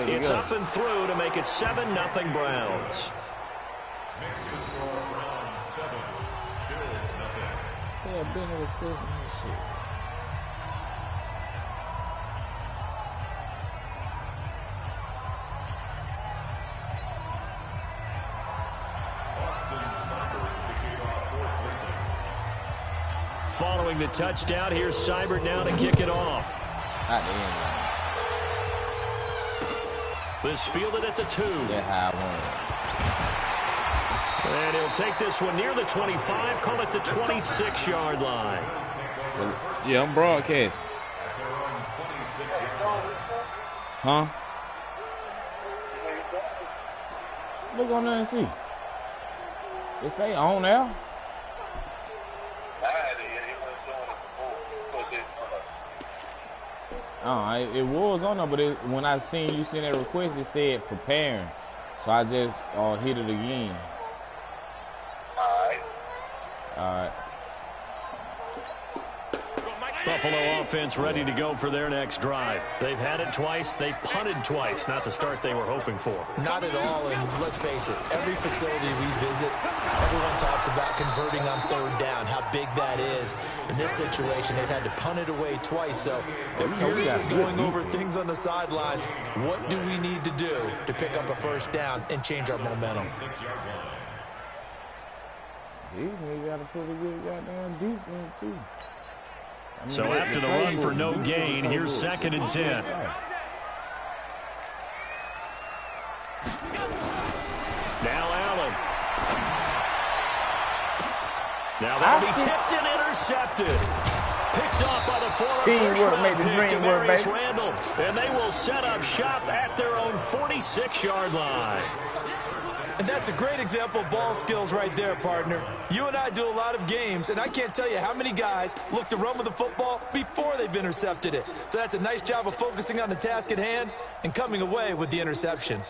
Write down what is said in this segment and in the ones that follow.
It's up and through to make it 7-0 Browns. Yeah, been with Chris and shit. Following the touchdown, here's Seibert now to kick it off. At the end. This fielded at the 2. Yeah, how I won. And he'll take this one near the 25, call it the 26-yard line. Yeah, I'm broadcasting. Huh? Look on there and see. It say on there. It was on there, but when I seen you send that request, it said preparing. So I just hit it again. All right. Buffalo offense ready to go for their next drive. They've had it twice. They've punted twice. Not the start they were hoping for. Not at all, and let's face it, every facility we visit, everyone talks about converting on third down, how big that is. In this situation, they've had to punt it away twice, so they're furiously going over things on the sidelines. What do we need to do to pick up a first down and change our momentum? These niggas got a pretty good goddamn defense, too. So after the run for no gain, here's 2nd and 10. Now Allen. Now that'll be tipped and intercepted. Picked off by the former first-round pick, Demarius Randall. And they will set up shop at their own 46-yard line. And that's a great example of ball skills right there, partner. You and I do a lot of games, and I can't tell you how many guys look to run with the football before they've intercepted it. So that's a nice job of focusing on the task at hand and coming away with the interception.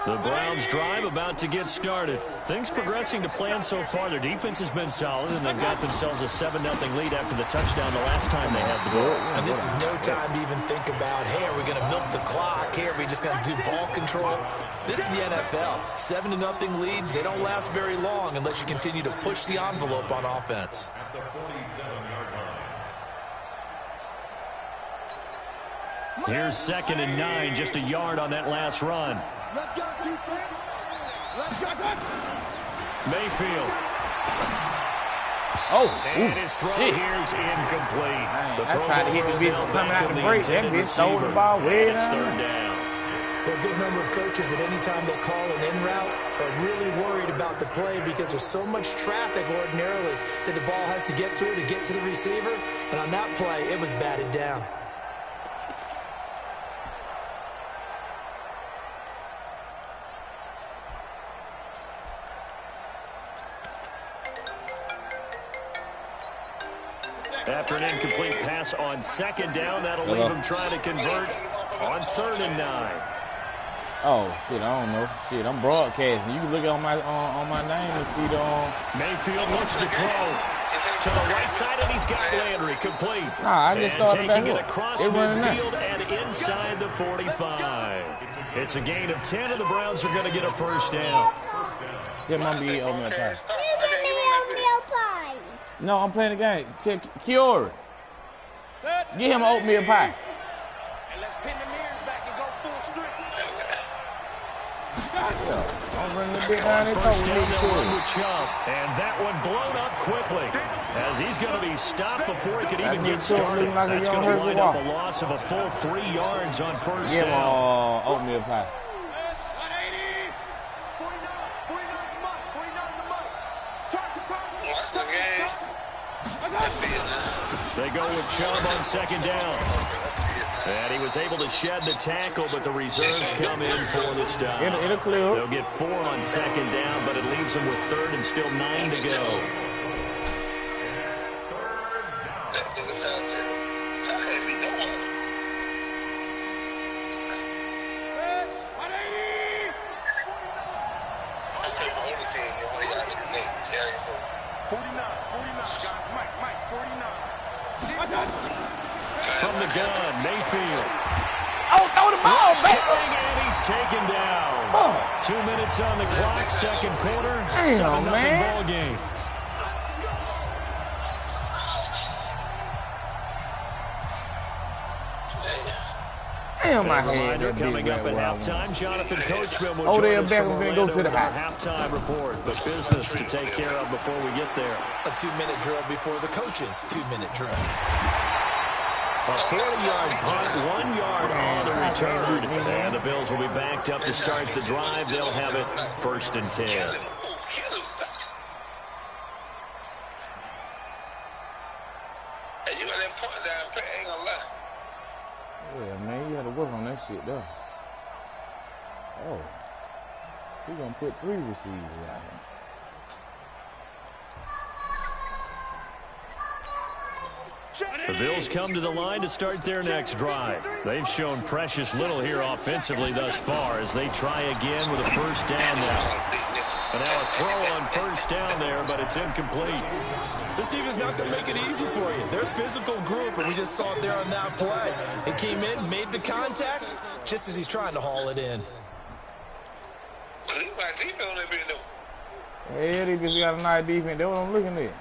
The Browns drive about to get started. Things progressing to plan so far. Their defense has been solid, and they've got themselves a 7-0 lead after the touchdown the last time they had the ball. And this is no time to even think about, hey, are we going to milk the clock? Hey, are we just going to do ball control? This is the NFL. 7-0 leads, they don't last very long unless you continue to push the envelope on offense. Here's 2nd and 9, just a yard on that last run. Let's go, defense. Let's go. Mayfield. And his throw here's incomplete. I tried to hit the bitch coming out the break. That bitch stole the ball way down. It's 3rd down. There are a good number of coaches that any time they call an in route are really worried about the play because there's so much traffic ordinarily that the ball has to get through to get to the receiver. And on that play, it was batted down. After an incomplete pass on 2nd down, that'll leave him trying to convert on 3rd and 9. Oh, shit, I don't know. Shit, I'm broadcasting. You can look at my name and see the... Mayfield looks to throw to the right side, and he's got Landry complete. Nah, I just started taking back it up. across midfield and inside the 45. It's a gain of 10, and the Browns are going to get a first down. Tell Mom to eat oatmeal pie. No, I'm playing the game. Tell Kiora. Get him an oatmeal pie. And let's pin the mirrors back and go full strength. I'm running a bit down there. First down, they'll run with Chubb. And that one blown up quickly as he's going to be stopped before he could even get started. That's going to wind up a loss of a full 3 yards on first down. Give him oatmeal pie. They go with Chubb on 2nd down. And he was able to shed the tackle, but the reserves come in for the stop. It'll clear. They'll get 4 on 2nd down, but it leaves them with 3rd and still 9 to go. Mike, 49. From the gun, Mayfield. Oh, throw the ball, baby. And he's taken down. Oh. 2 minutes on the clock, second quarter. Damn, 7-0 man. ball game. Damn, my head. Reminder coming up at halftime. Jonathan Coachman will Odell join us from Beckham finna Orlando go to the with our house. halftime report. But business to take care of before we get there. A 2-minute drill before the coach's 2-minute drill. A 40-yard punt, 1 yard on the return. And the Bills will be backed up to start the drive. They'll have it 1st and 10. You got that point down, I ain't gonna lie. Yeah, man, you had to work on that shit, though. Oh. He's going to put 3 receivers out here. The Bills come to the line to start their next drive. They've shown precious little here offensively thus far as they try again with a first down now. And now a throw on first down there, but it's incomplete. This team is not going to make it easy for you. They're a physical group, and we just saw it there on that play. They came in, made the contact, just as he's trying to haul it in. Yeah, they just got a nice defense. That's what I'm looking at.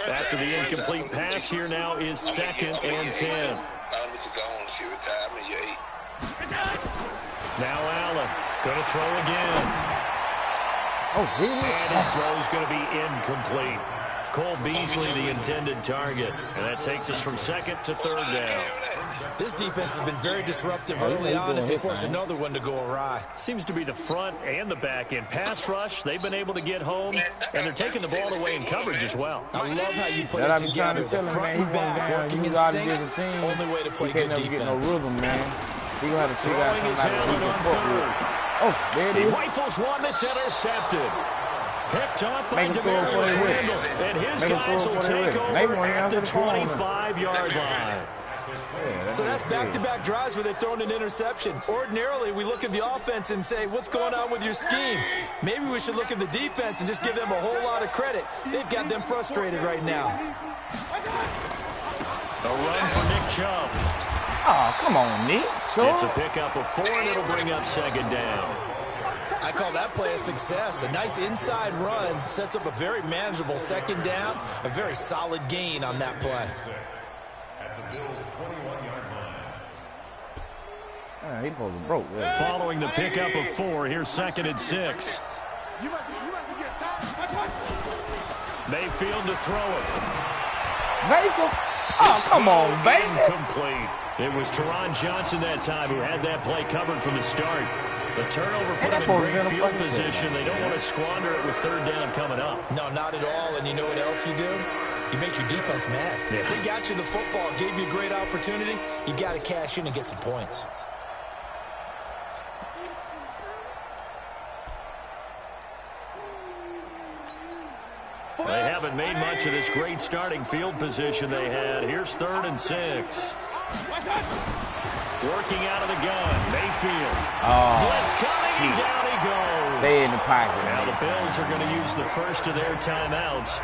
After the incomplete pass, here now is 2nd and 10. Now Allen going to throw again. Oh, really? And his throw is going to be incomplete. Cole Beasley, the intended target. And that takes us from 2nd to 3rd down. This defense has been very disruptive early on as they force another one to go awry. Seems to be the front and the back end. Pass rush, they've been able to get home, and they're taking the ball away in coverage as well. I love how you put that it together. The front and back working in sync. Only way to play good defense. He can't never get no rhythm, man. He gonna have to figure out Throwing his something helmet like on that. third. Oh, there it He is. rifles one that's intercepted. Picked up by Make him throw it for Demarius the win. Randall. And his Make him guys throw it will for the take win. Maybe over when he at answer the the phone. 25-yard line. So that's back-to-back drives where they've thrown an interception. Ordinarily, we look at the offense and say, what's going on with your scheme? Maybe we should look at the defense and just give them a whole lot of credit. They've got them frustrated right now. A run for Nick Chubb. Oh, come on, Nick. It's a pickup of 4, and it'll bring up 2nd down. I call that play a success. A nice inside run sets up a very manageable 2nd down. A very solid gain on that play. He supposed to broke there. Following the pickup of 4, here's 2nd and 6. Mayfield to throw it. Mayfield? Oh, come on, baby. Incomplete. It was Teron Johnson that time who had that play covered from the start. The turnover put him in great field position. They don't want to squander it with 3rd down coming up. No, not at all. And you know what else you do? You make your defense mad. Yeah. They got you the football, gave you a great opportunity. You got to cash in and get some points. They haven't made much of this great starting field position they had. Here's 3rd and 6. Working out of the gun, Mayfield. Blitz coming, and down he goes. Stay in the pocket. Now the Bills are going to use the first of their timeouts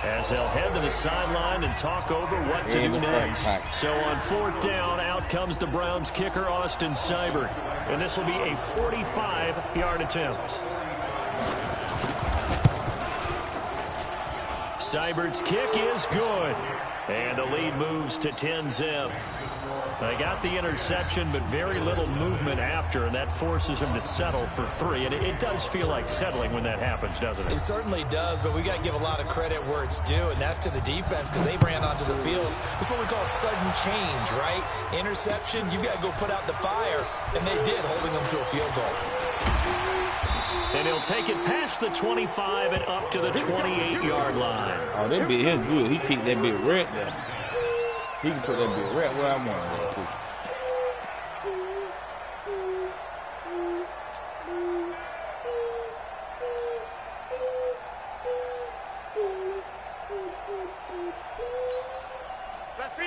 as they'll head to the sideline and talk over what to do next. So on 4th down, out comes the Browns kicker, Austin Seibert. And this will be a 45-yard attempt. Seibert's kick is good. And the lead moves to 10-zip. They got the interception, but very little movement after, and that forces him to settle for 3. And it does feel like settling when that happens, doesn't it? It certainly does, but we got to give a lot of credit where it's due, and that's to the defense because they ran onto the field. It's what we call sudden change, right? Interception, you got to go put out the fire, and they did, holding them to a field goal. And he'll take it past the 25 and up to the 28-yard line. Oh, that bit is good. He kicked that bit right there. He can put that bit right where I want it to.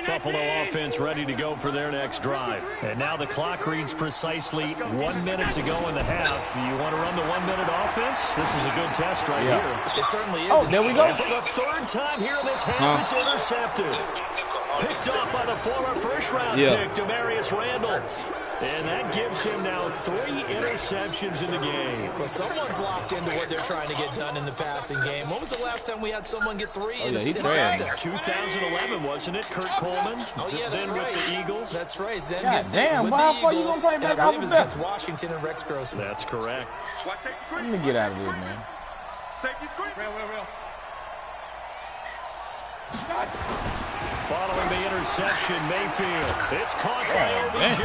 Buffalo offense ready to go for their next drive. And now the clock reads precisely 1 minute to go in the half. You want to run the 1 minute offense? This is a good test right here. It certainly is. Oh, there we go. And for the third time here in this half, it's intercepted. Picked off by the former first-round pick, Demarius Randall. And that gives him now 3 interceptions in the game. Well, someone's locked into what they're trying to get done in the passing game. When was the last time we had someone get 3 in a 2011, wasn't it? Kurt Coleman. Oh, yeah, that's then right. With the Eagles. That's right. Then damn, why the fuck you gonna play back out of against Washington and Rex Grossman. That's correct. Let me get out of here, man. Following the interception, Mayfield. It's caught by OBJ.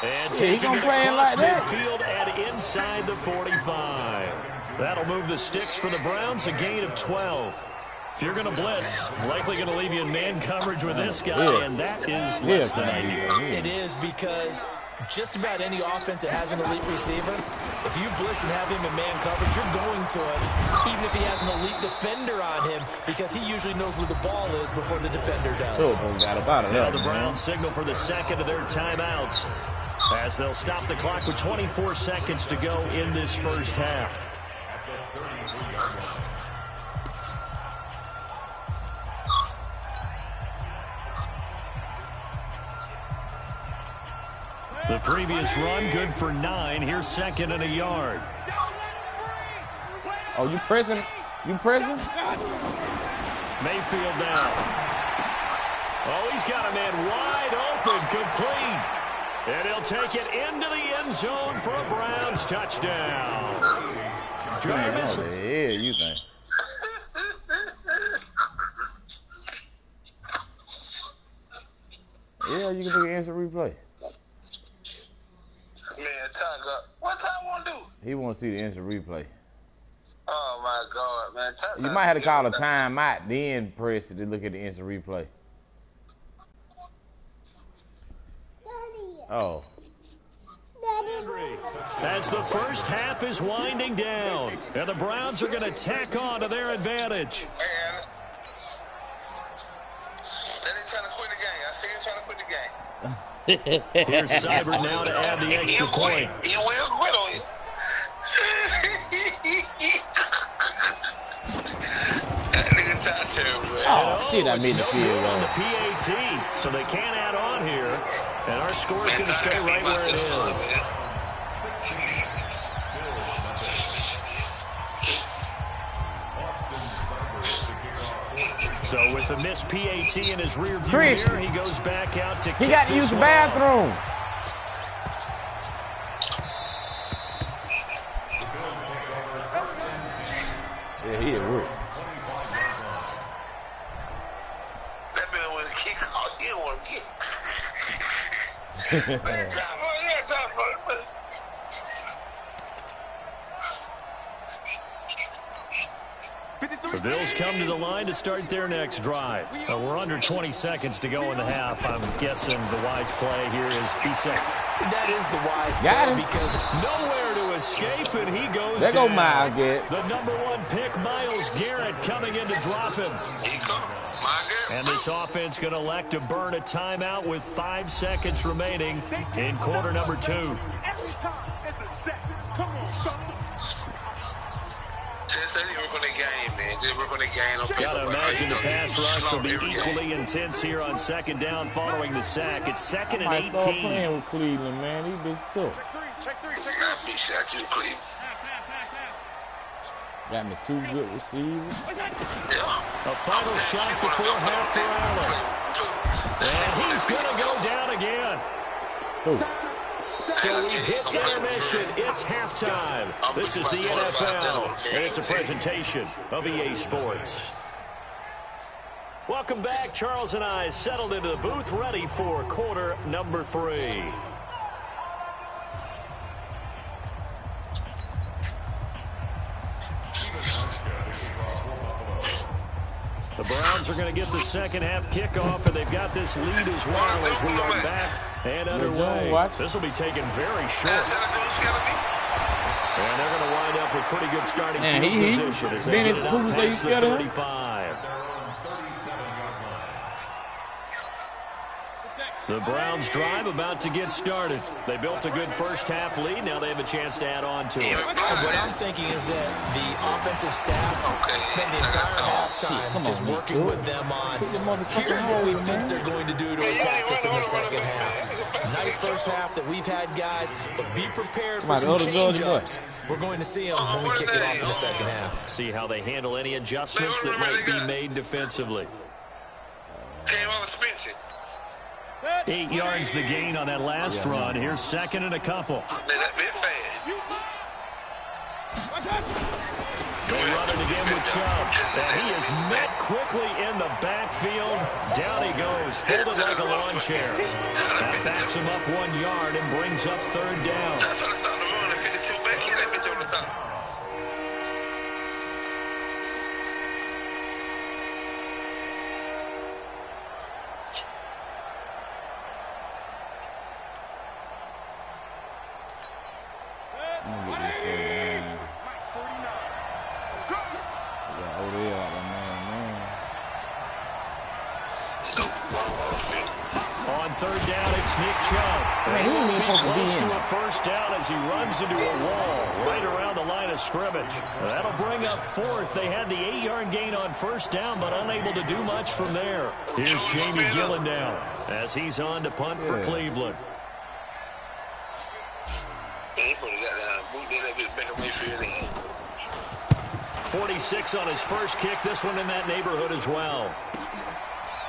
And he gonna play it like that? midfield and inside the 45. That'll move the sticks for the Browns, a gain of 12. If you're going to blitz, likely going to leave you in man coverage with this guy, and that is less than ideal. It is, because just about any offense that has an elite receiver, if you blitz and have him in man coverage, you're going to him, even if he has an elite defender on him, because he usually knows where the ball is before the defender does. Now the Browns signal for the second of their timeouts, as they'll stop the clock with 24 seconds to go in this first half. The previous run, good for 9. Here's second and a yard. Oh, you pressing? You pressing? Mayfield down. Oh, he's got a man wide open, complete. And he'll take it into the end zone for a Browns touchdown. Jarvis. Yeah, you think? Yeah, you can take an instant replay. Man, what Ty want to do? He want to see the instant replay. Oh, my God, man. You might have to call a timeout, then press it to look at the instant replay. Oh. As the first half is winding down, and the Browns are going to tack on to their advantage. Man, they're trying to quit the game. I see him trying to quit the game. Here's Seibert now to add the extra point. He will quit on you. That nigga Ty terrible, man. Oh, shit, I made the field on the goal. PAT, so they can't add on here. And our score is going to stay right where it is. So with the missed PAT in his rear view mirror, he goes back out to He got to use the bathroom. Yeah, he at work. That man was kick out. He didn't want to get. The Bills come to the line to start their next drive. We're under 20 seconds to go in the half. I'm guessing the wise play here is be safe. That is the wise play, because nowhere to escape, and he goes There go down. Miles Garrett. The #1 pick, Myles Garrett, coming in to drop him. And this offense going to elect to burn a timeout with 5 seconds remaining in quarter number 2. Every time it's a set. Come on, son. Gotta imagine the pass rush will be equally intense here on second down following the sack. It's second and 18. Start playing with Cleveland, man. He been tough. Check three. Got me 2 good receivers. A final shot before half for Allen. And he's gonna go down again. Ooh. So we hit intermission. It's halftime. This is the NFL, and it's a presentation of EA Sports. Welcome back. Charles and I settled into the booth, ready for quarter number 3. The Browns are going to get the second half kickoff, and they've got this lead as well as we are back and underway. This will be taken very short. And they're going to wind up with pretty good starting field position as they get it out past the 35. The Browns drive about to get started. They built a good first-half lead. Now they have a chance to add on to it. And what I'm thinking is that the offensive staff spent the entire halftime just working with them on here's what we think they're going to do to attack us in the second half. Nice first half that we've had, guys, but be prepared for some change-ups. We're going to see them when we kick it off in the second half. See how they handle any adjustments that might be made defensively. Came on suspension. 8 yards the gain on that last run. Here's second and a couple. They run it again with Chubb. And he is met quickly in the backfield. Down he goes, folded like a lawn chair. That backs him up 1 yard and brings up third down. That's how they start the run. 52 back here, that bitch on the top. On third down, it's Nick Chubb. Man, he ain't even supposed to be Close in. to a first down as he runs into a wall right around the line of scrimmage. That'll bring up fourth. They had the 8-yard gain on first down, but unable to do much from there. Here's Jamie Gillen now as he's on to punt for Cleveland. 46 on his first kick. This one in that neighborhood as well.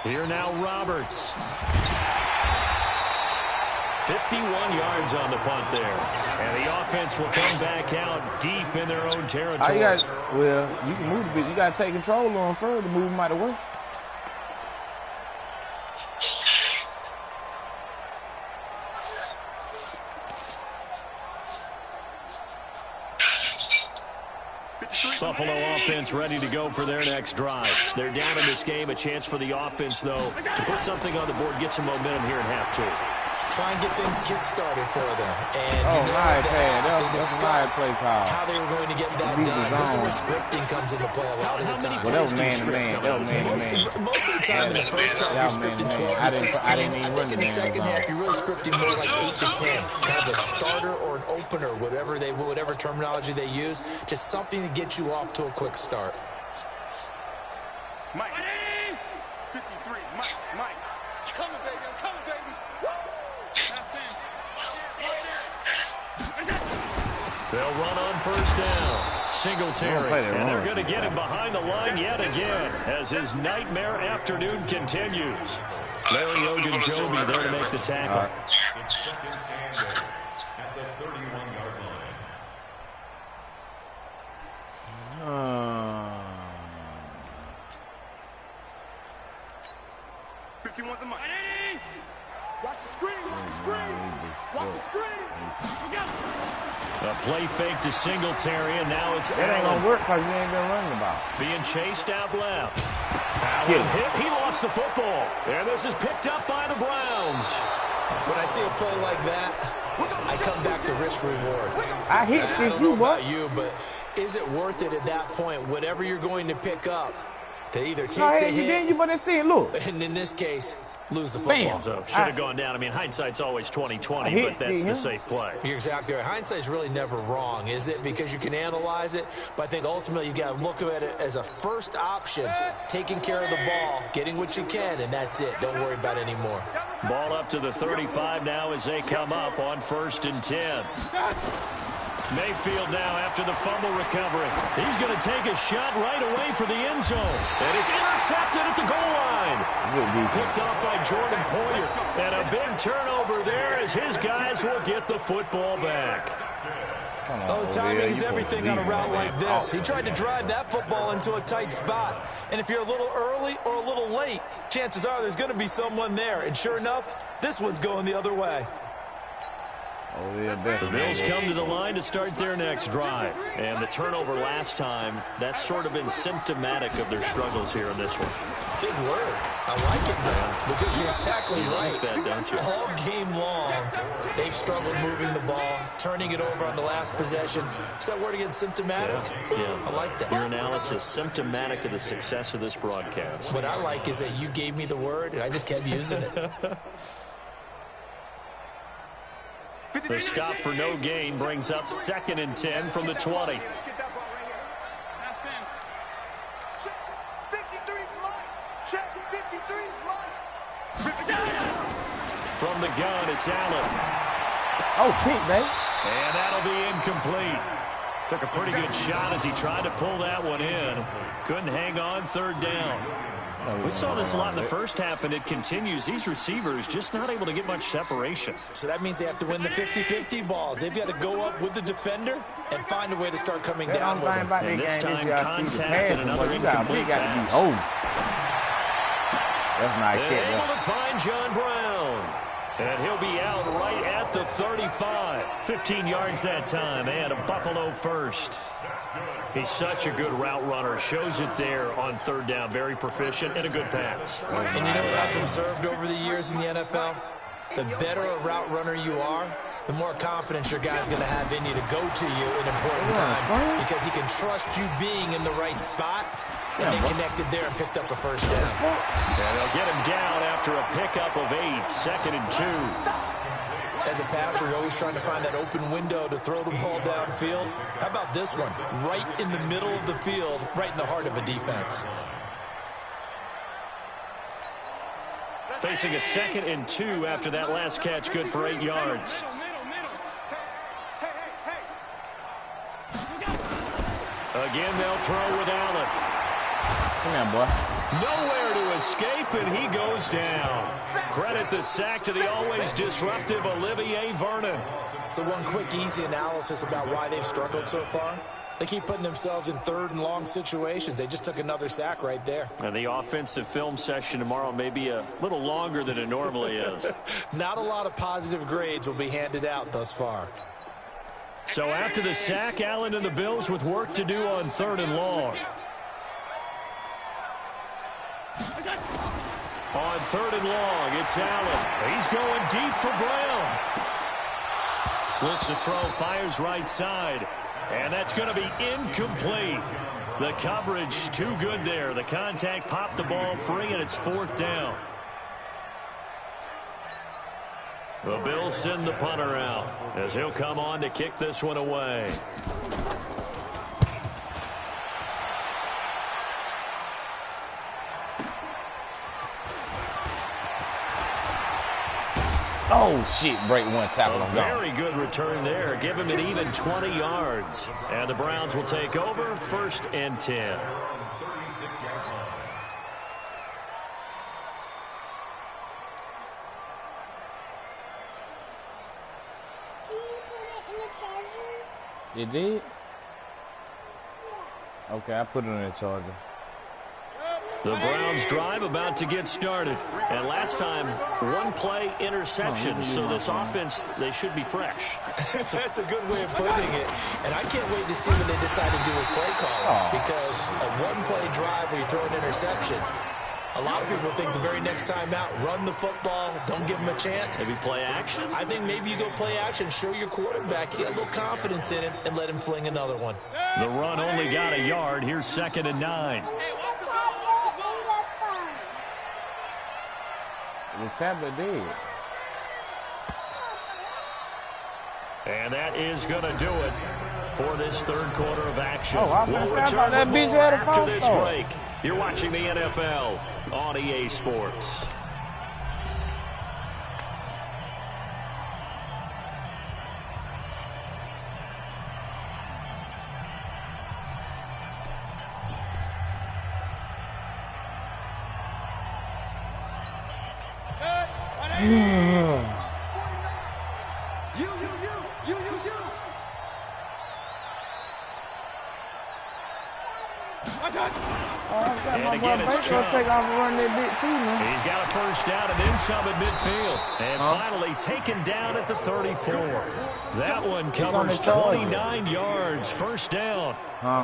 Here now Roberts. 51 yards on the punt there. And the offense will come back out deep in their own territory. Well, you can move a bit. You got to take control on further. Move him out of the way. Buffalo offense ready to go for their next drive. They're down in this game. A chance for the offense, though, to put something on the board, get some momentum here in half two. Try and get things kick-started for them. And That's a nice play call. how they were going to get that done. This is where scripting comes into play a lot of the time. Well, that was man-to-man. Most of the time in the first half, you're scripting 12 to 16. I think in the second half, you're really scripting more like 8 to 10. Kind of a starter or an opener, whatever terminology they use. Just something to get you off to a quick start. Mike. 53. Mike. I'm coming, baby. Woo! They'll run on first down. Singletary. And they're going to get him behind the line yet again as his nightmare afternoon continues. Larry Ogunjobi there to make the tackle. Watch the screen. A play fake to Singletary, and now it's That ain't going to work because he ain't been running the ball. being chased out left. Allen hit. He lost the football. And this is picked up by the Browns. When I see a play like that, I come back to risk reward. I hit I don't know about you, but is it worth it at that point, whatever you're going to pick up, to either take the hit, you better see it, look. and in this case, lose the football? So should have gone down. I mean, hindsight's always 20/20, but that's the safe play. You're exactly right. Hindsight's really never wrong, is it? Because you can analyze it, but I think ultimately you got to look at it as a first option, taking care of the ball, getting what you can, and that's it. Don't worry about it anymore. Ball up to the 35 now as they come up on 1st and 10. Mayfield now after the fumble recovery. He's going to take a shot right away for the end zone. And it's intercepted at the goal line. Picked off by Jordan Poyer. And a big turnover there as his guys will get the football back. Timing is everything on a route like this. He tried to drive that football into a tight spot. And if you're a little early or a little late, chances are there's going to be someone there. And sure enough, this one's going the other way. The Bills come to the line to start their next drive. And the turnover last time, that's sort of been symptomatic of their struggles here in this one. Big word. I like it, though, because you're exactly right. Like that, don't you? All game long, they've struggled moving the ball, turning it over on the last possession. Is that word again, symptomatic? Yeah. I like that. Your analysis, symptomatic of the success of this broadcast. What I like is that you gave me the word, and I just kept using it. The stop for no gain brings up 2nd and 10 from the 20. From the gun, it's Allen. Oh, pick, baby. And that'll be incomplete. Took a pretty good shot as he tried to pull that one in. Couldn't hang on 3rd down. We saw this a lot in the first half, and it continues. These receivers just not able to get much separation. So that means they have to win the 50-50 balls. They've got to go up with the defender and find a way to start coming down with them. And this time, contact and another incomplete pass. Oh. That's nice. Able to find John Brown. And he'll be out right at the 35. 15 yards that time, and a Buffalo first. He's such a good route runner. Shows it there on 3rd down. Very proficient and a good pass. And you know what I've observed over the years in the NFL? The better a route runner you are, the more confidence your guy's going to have in you to go to you in important times because he can trust you being in the right spot. And they connected there and picked up a first down. And they'll get him down after a pickup of 8. 2nd and 2. As a passer, you're always trying to find that open window to throw the ball downfield. How about this one? Right in the middle of the field, right in the heart of a defense. Facing a 2nd and 2 after that last catch, good for 8 yards. Again, they'll throw with Allen. Come on, boy. Nowhere to escape, and he goes down. Credit the sack to the always disruptive Olivier Vernon. So one quick, easy analysis about why they've struggled so far. They keep putting themselves in 3rd and long situations. They just took another sack right there. And the offensive film session tomorrow may be a little longer than it normally is. Not a lot of positive grades will be handed out thus far. So after the sack, Allen and the Bills with work to do on 3rd and long. On 3rd and long, it's Allen. He's going deep for Brown. Looks to throw, fires right side. And that's going to be incomplete. The coverage too good there. The contact popped the ball free, and it's 4th down. The Bills send the punter out as he'll come on to kick this one away. Oh, shit. Break one tackle. A very good return there. Give him an even 20 yards. And the Browns will take over 1st and 10. You did? Okay, I put it on the charger. The Browns drive about to get started. And last time, 1-play interception. So this offense, they should be fresh. That's a good way of putting it. And I can't wait to see what they decide to do with play calling. Because a 1-play drive where you throw an interception, a lot of people think the very next time out, run the football, don't give them a chance. Maybe play action? I think maybe you go play action, show your quarterback, get a little confidence in him, and let him fling another one. The run only got a yard. Here's 2nd and 9. The tablet did. And that is going to do it for this 3rd quarter of action. We'll return that bitch after this break. You're watching the NFL on EA Sports. And again, it's Chubb. Take off and run that bit too, man. He's got a first down and then some at midfield. And finally taken down at the 34. That one covers 29 yards. First down.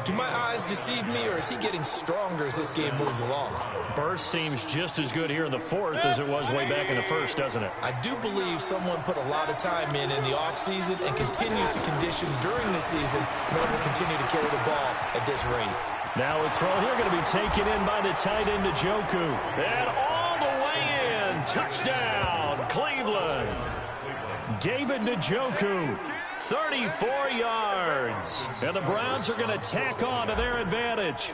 Do my eyes deceive me, or is he getting stronger as this game moves along? Burst seems just as good here in the 4th as it was way back in the 1st, doesn't it? I do believe someone put a lot of time in the offseason and continues to condition during the season in order to continue to carry the ball at this rate. Now a throw here going to be taken in by the tight end Njoku. And all the way in. Touchdown, Cleveland. David Njoku, 34 yards. And the Browns are going to tack on to their advantage.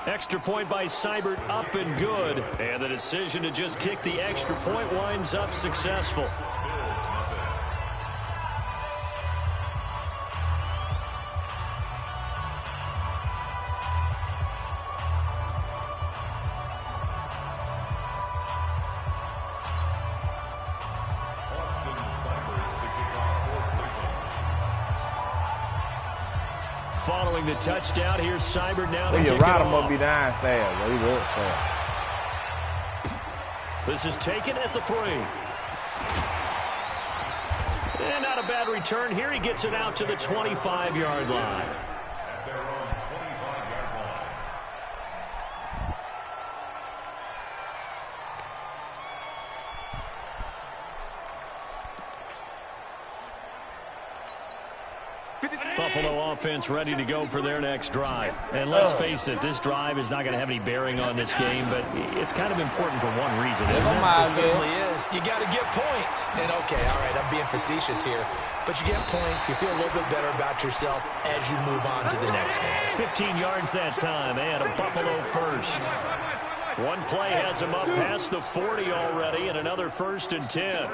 Extra point by Seibert, up and good. And the decision to just kick the extra point winds up successful. Following the touchdown, here's Seibert now to kick it off. Must be downstairs. Well, he was upstairs. This is taken at the 3. And not a bad return here. He gets it out to the 25-yard line. Buffalo offense ready to go for their next drive. And let's face it, this drive is not going to have any bearing on this game, but it's kind of important for one reason, isn't it? It certainly is. You got to get points. And, okay, all right, I'm being facetious here. But you get points, you feel a little bit better about yourself as you move on to the next one. 15 yards that time, and a Buffalo first. One play has him up past the 40 already, and another 1st and 10.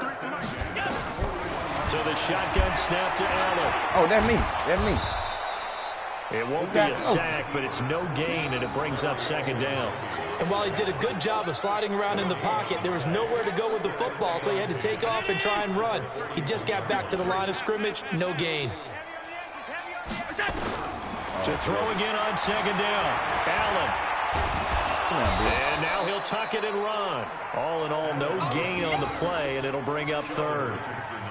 So the shotgun snap to Allen. Oh, that's me. That's me. It won't be a sack, but it's no gain, and it brings up 2nd down. And while he did a good job of sliding around in the pocket, there was nowhere to go with the football, so he had to take off and try and run. He just got back to the line of scrimmage, no gain. To throw again on 2nd down, Allen. And now he'll tuck it and run. All in all, no gain on the play, and it'll bring up 3rd.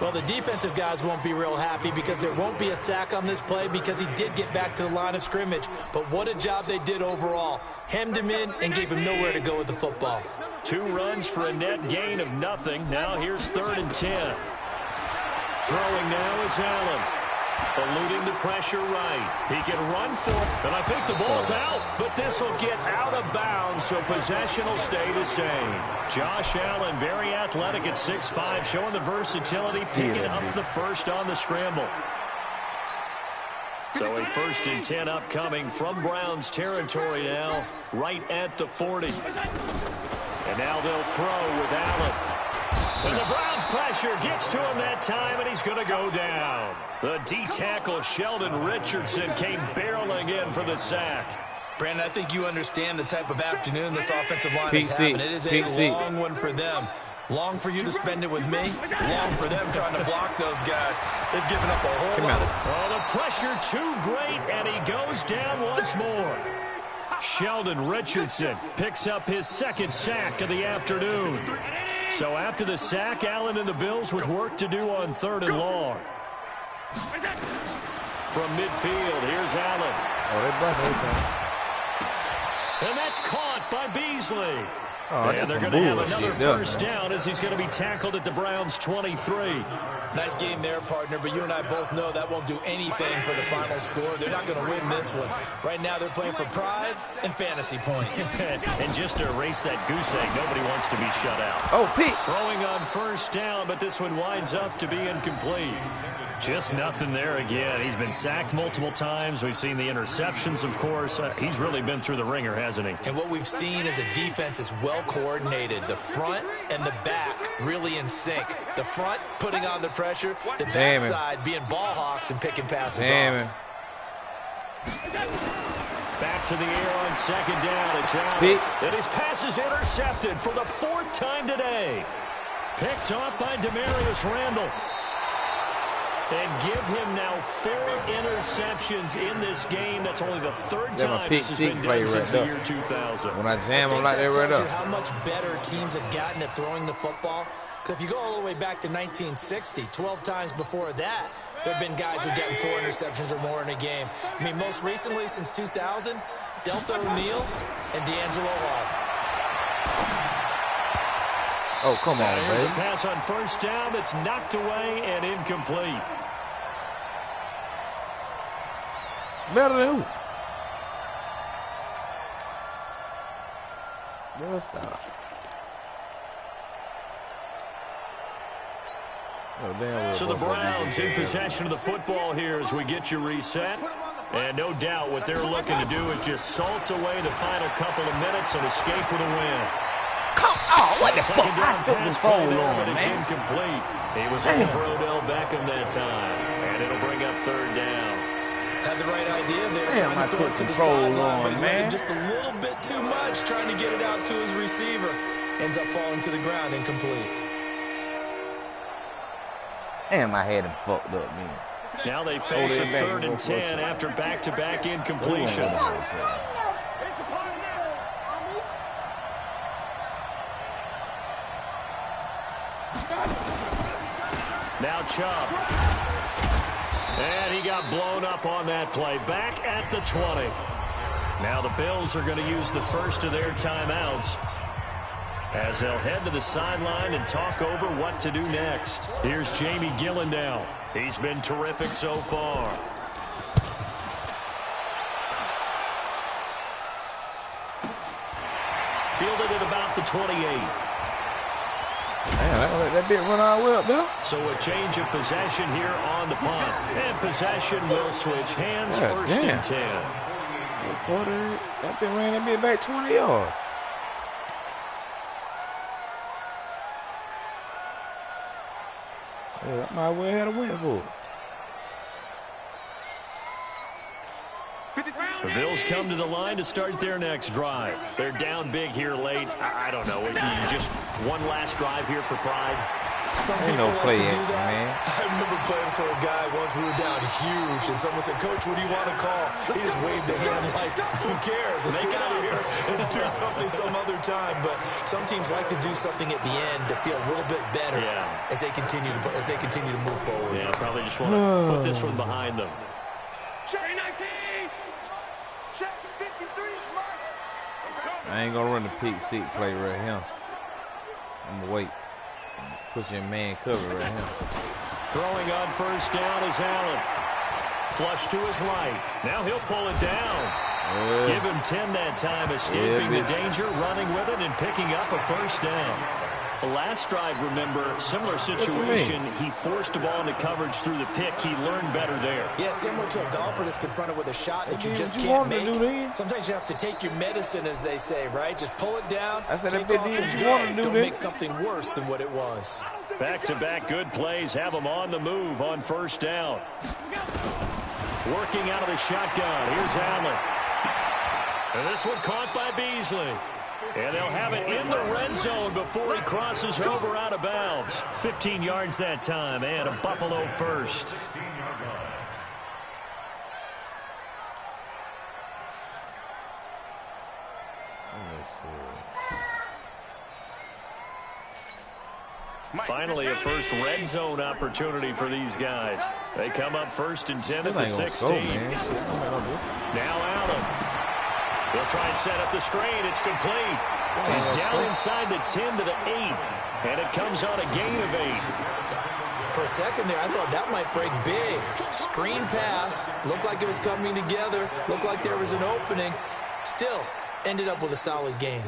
Well, the defensive guys won't be real happy because there won't be a sack on this play because he did get back to the line of scrimmage. But what a job they did overall. Hemmed him in and gave him nowhere to go with the football. 2 runs for a net gain of nothing. Now here's 3rd and 10. Throwing now is Allen. Eluding the pressure right. He can run for it, and I think the ball's out. But this will get out of bounds, so possession will stay the same. Josh Allen, very athletic at 6'5", showing the versatility, picking up the first on the scramble. So a 1st and 10 upcoming from Browns territory now, right at the 40. And now they'll throw with Allen. And the Browns pressure gets to him that time, and he's going to go down. The D-tackle, Sheldon Richardson, came barreling in for the sack. Brandon, I think you understand the type of afternoon this offensive line is having. It is a long one for them. Long for you to spend it with me. Long for them trying to block those guys. They've given up a whole lot. Oh, the pressure too great, and he goes down once more. Sheldon Richardson picks up his 2nd sack of the afternoon. So after the sack, Allen and the Bills with work to do on 3rd and long. From midfield, here's Allen. And that's caught by Beasley. And they're going to have another 1st down as he's going to be tackled at the Browns' 23. Nice game there, partner, but you and I both know that won't do anything for the final score. They're not going to win this one. Right now they're playing for pride and fantasy points. And just to erase that goose egg, nobody wants to be shut out. Oh, Pete. Throwing on 1st down, but this one winds up to be incomplete. Just nothing there again. He's been sacked multiple times. We've seen the interceptions, of course. He's really been through the ringer, hasn't he? And what we've seen is a defense is well coordinated. The front and the back really in sync. The front putting on the pressure. The backside being ball hawks and picking passes off. Back to the air on 2nd down. It's Allen. And his pass is intercepted for the 4th time today. Picked off by Demarius Randall. And give him now 4 interceptions in this game. That's only the 3rd time this has been done since the year 2000. When I jam him like that right up. How much better teams have gotten at throwing the football. Because if you go all the way back to 1960, 12 times before that, there have been guys who've gotten 4 interceptions or more in a game. I mean, most recently, since 2000, Delta O'Neal and D'Angelo Hall. Oh, come on, here's baby. A pass on 1st down that's knocked away and incomplete. Better than who? Well, stop. So the Browns in possession of the football here as we get you reset. And no doubt what they're looking to do is just salt away the final couple of minutes and escape with a win. Come on, what the fuck? I took this hold on, but it's man. incomplete. He was over Odell Beckham that time. And it'll bring up third down. Had the right idea there, trying to throw it to the sideline, but he let him just a little bit too much, trying to get it out to his receiver. Ends up falling to the ground, incomplete. Damn, I had him fucked up, man. Now they face a 3rd and 10 after back-to-back incompletions. Now Chubb. And he got blown up on that play. Back at the 20. Now the Bills are going to use the first of their timeouts as they'll head to the sideline and talk over what to do next. Here's Jamie Gillandale. He's been terrific so far. Fielded at about the 28. Man, that bit run all the way up there. So a change of possession here on the punt. And possession will switch hands. God, first damn. and 10. That bit ran that bit back 20 yards. Yeah, I might well have a win for it. The Bills come to the line to start their next drive. They're down big here late. I don't know. Just one last drive here for pride. Some Ain't people no play like to do action, that. man. I remember playing for a guy once. We were down huge, and someone said, "Coach, what do you want to call?" He just waved a hand like, "Who cares? Let's get out of here and do something some other time." But some teams like to do something at the end to feel a little bit better as they continue to move forward. Yeah, probably just want to put this one behind them. Check 19. Check 53. I ain't gonna run the pick six play right here. I'm gonna wait. Put your man cover right here. Throwing on first down is Allen. Flush to his right. Now he'll pull it down. Give him 10 that time, escaping the danger, running with it, and picking up a first down. The last drive, remember, similar situation. He forced the ball into coverage through the pick. He learned better there. Yeah, similar to a golfer that's confronted with a shot that you just can't make. Sometimes you have to take your medicine, as they say, right? Just pull it down, take off and go. Don't make something worse than what it was. Back-to-back good plays have him on the move on first down. Working out of the shotgun. Here's Allen. And this one caught by Beasley. And they'll have it in the red zone before he crosses over out of bounds. 15 yards that time, and a Buffalo first. Finally, a first red zone opportunity for these guys. They come up first and 10 at the 16. Now Allen. They'll try and set up the screen. It's complete. He's down inside the 10 to the 8. And it comes on a gain of 8. For a second there, I thought that might break big. Screen pass. Looked like it was coming together. Looked like there was an opening. Still, ended up with a solid gain.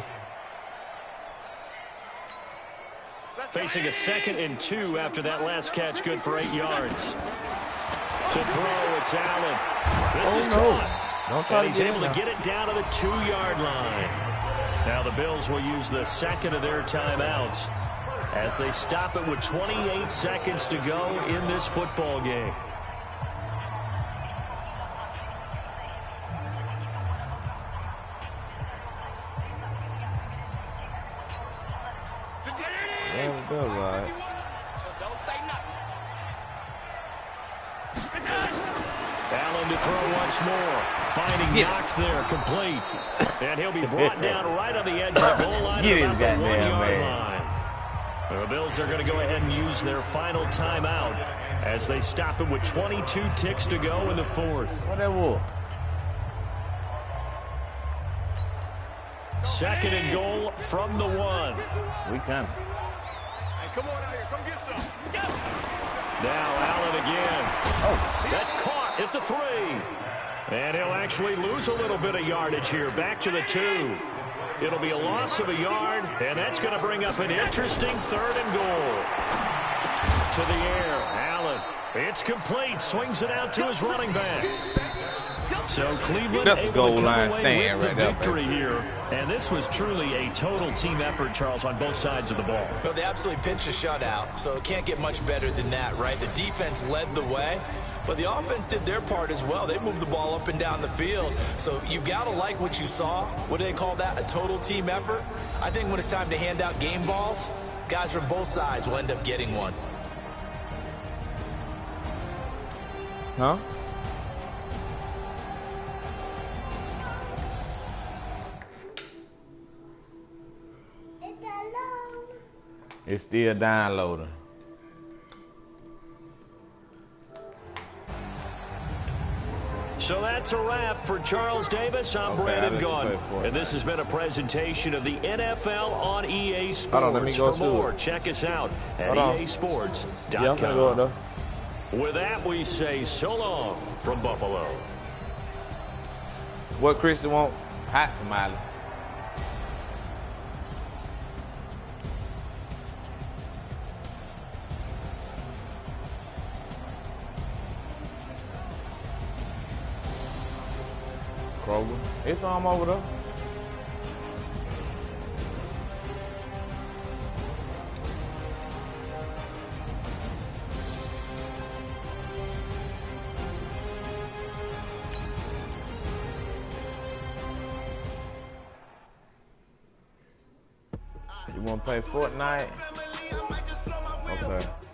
Facing a 2nd and 2 after that last catch, good for 8 yards. To throw, it's Allen. This is caught. Don't try and he's able to get it down to the 2-yard line. Now the Bills will use the second of their timeouts as they stop it with 28 seconds to go in this football game. Allen to throw once more. Finding Knox there, complete. And he'll be brought down right on the edge of the goal line at about the 1-yard line. The Bills are going to go ahead and use their final timeout as they stop it with 22 ticks to go in the 4th. Second and goal from the 1. We coming. Hey, come on out here. Come get some. Now Allen again. Oh, that's caught at the 3. And he'll actually lose a little bit of yardage here. Back to the 2. It'll be a loss of a yard, and that's going to bring up an interesting 3rd and goal. to the air. Allen. It's complete. Swings it out to his running back. So Cleveland That's a able goal to come line away stand with right the there, victory baby. here. And this was truly a total team effort, Charles, on both sides of the ball. Well, they absolutely pinched a shutout, so it can't get much better than that, right? The defense led the way, but the offense did their part as well. They moved the ball up and down the field. So you've got to like what you saw. What do they call that? A total team effort? I think when it's time to hand out game balls, guys from both sides will end up getting one. Huh? It's still downloading. So that's a wrap for Charles Davis. I'm Brandon Gaudin. And this has been a presentation of the NFL on EA Sports. For more, check us out at easports.com. With that, we say so long from Buffalo. What Christy want? Hot tamale. Kroger. It's some over there. You want to play Fortnite? Okay.